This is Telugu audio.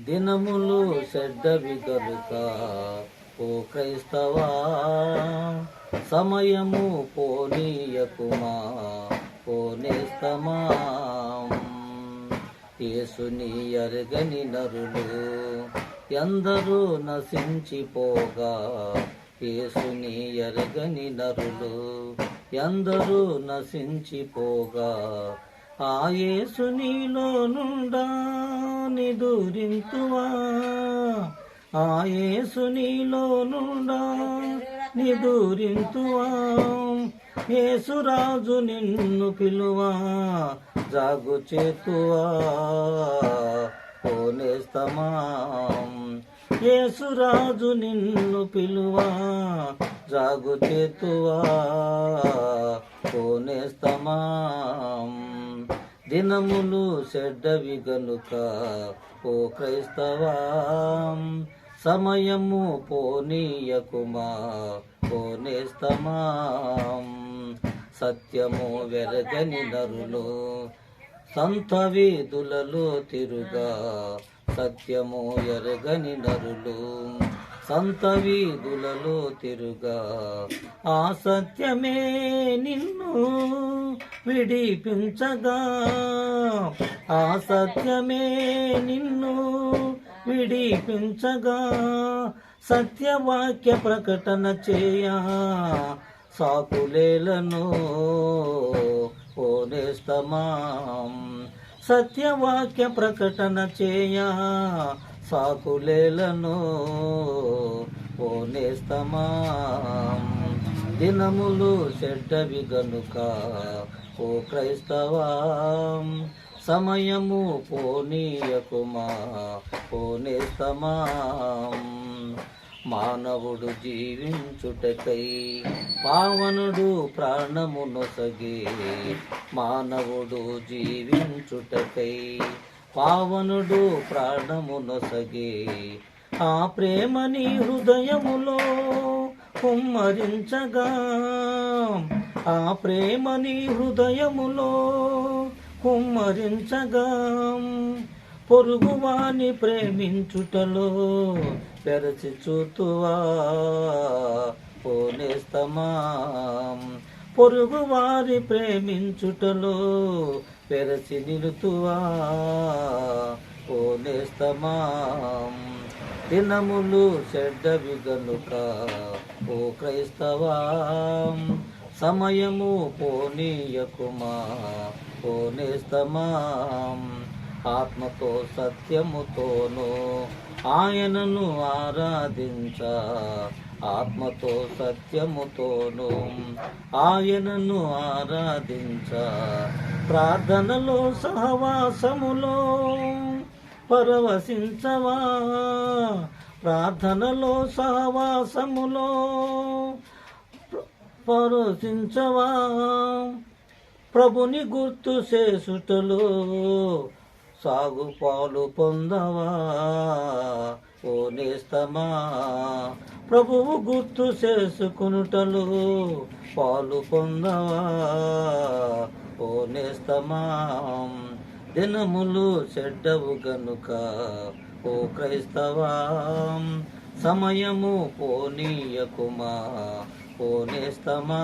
దినములు చెడ్డవి గనుక ఓ క్రైస్తవా, సమయము పోనీయకుమా ఓ నేస్తమా. యేసుని ఎరగని నరులు ఎందరూ నశించిపోగా, యేసుని ఎరగని నరులు ఎందరూ నశించిపోగా, ఆ యేసు నీలో నుండా నిదురింతువా, ఆ యేసు నీలో నుండా నిదురింతువా. యేసురాజు నిన్ను పిలువా, జాగు చేతువా ఓ నేస్తమా. యేసురాజు నిన్ను పిలువా, జాగు చేతువా ఓ నేస్తమా. దినములు చెడ్డవి గనుక ఓ క్రైస్తవా, సమయము పోనీయకుమా ఓ నేస్తమా. సత్యము వెరగని నరులు సంత వీధులలో తిరుగా, సత్యము ఎరగని నరులు సంత వీధులలో తిరుగా, ఆ సత్యమే నిన్ను విడిపించగా, ఆ సత్యమే నిన్ను విడిపించగా. సత్యవాక్య ప్రకటన చేయా సాకులేలను ఓ నేస్తమా. సత్యవాక్య ప్రకటన చేయా సాకులేలను ఓ నేస్తమా. దినములు చెడ్డవి గనుక ఓ క్రైస్తవా, సమయము పోనీయకుమా ఓ నేస్తమా. మానవుడు జీవించుటకై పావనుడు ప్రాణము నొసగే, మానవుడు జీవించుటకై పావనుడు ప్రాణము నొసగే. ఆ ప్రేమని హృదయములో కుమ్మరించగా, ఆ ప్రేమని హృదయములో కుమ్మరించగా. పొరుగువాని ప్రేమించుటలో పెరచి చూతువా ఓ నేస్తమా. పొరుగువారి ప్రేమించుటలో పెరచి నిలుతువా ఓ నేస్తమా. దినములు చెడ్డవి గనుక ఓ క్రైస్తవా, సమయము పోనీయకుమా ఓ నేస్తమా. ఆత్మతో సత్యముతోను ఆయనను ఆరాధించ, ఆత్మతో సత్యముతోను ఆయనను ఆరాధించ. ప్రార్థనలో సహవాసములో పరవశించవా, ప్రార్థనలో సహవాసములో పరవశించవా. ప్రభుని గుర్తు చేసుటలో సాగు పాలు పొందవా ఓ నేస్తమా. ప్రభువు గుర్తు చేసుకునుటలో పాలు పొందవా ఓ నేస్తమా. దినములు చెడ్డవు గనుక ఓ క్రైస్తవా, సమయము పోనీయకుమా ఓ నేస్తమా.